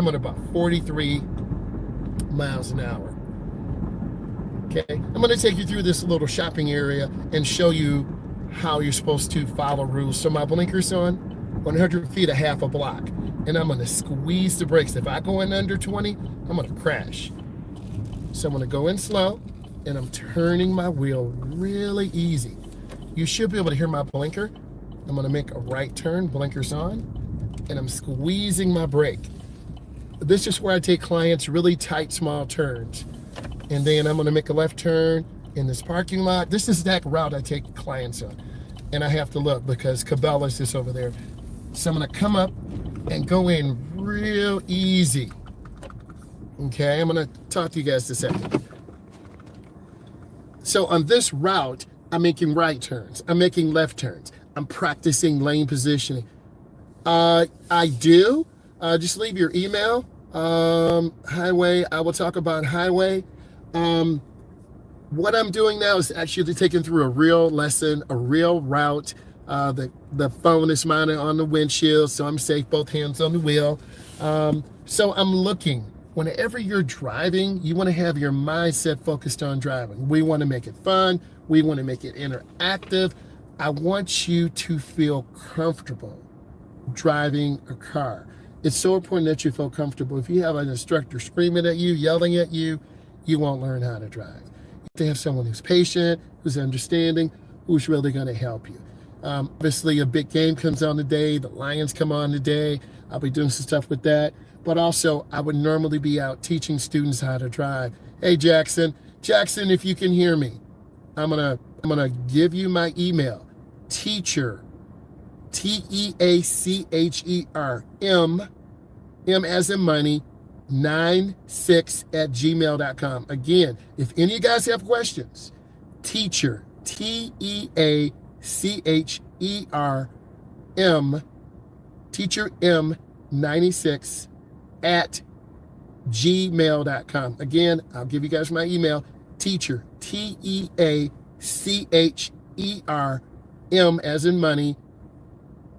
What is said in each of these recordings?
I'm at about 43 miles an hour. Okay, I'm going to take you through this little shopping area and show you how you're supposed to follow rules. So my blinker's on, 100 feet, a half a block, and I'm going to squeeze the brakes. If I go in under 20, I'm going to crash. So I'm going to go in slow, and I'm turning my wheel really easy. You should be able to hear my blinker. I'm going to make a right turn, blinkers on, and I'm squeezing my brake. This is where I take clients really tight, small turns. And then I'm going to make a left turn in this parking lot. This is that route I take clients on. And I have to look because Cabela's is over there. So I'm going to come up and go in real easy. Okay, I'm going to talk to you guys in a second. So on this route, I'm making right turns. I'm making left turns. I'm practicing lane positioning. I do. Just leave your email. Highway, I will talk about highway. What I'm doing now is actually taking through a real lesson, a real route. The phone is mounted on the windshield, so I'm safe, both hands on the wheel. So I'm looking. Whenever you're driving, you want to have your mindset focused on driving. We want to make it fun. We want to make it interactive. I want you to feel comfortable driving a car. It's so important that you feel comfortable. If you have an instructor screaming at you, yelling at you, you won't learn how to drive. You have to have someone who's patient, who's understanding, who's really going to help you. Obviously, a big game comes on today. The Lions come on today. I'll be doing some stuff with that. But also, I would normally be out teaching students how to drive. Hey, Jackson, if you can hear me, I'm gonna give you my email, teacher, Teacher, M as in money, 96@gmail.com. Again, if any of you guys have questions, teacher, Teacher, teacher M96@gmail.com. Again, I'll give you guys my email, teacher, Teacher, M as in money,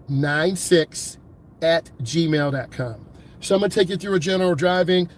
96@gmail.com. So I'm going to take you through a general driving.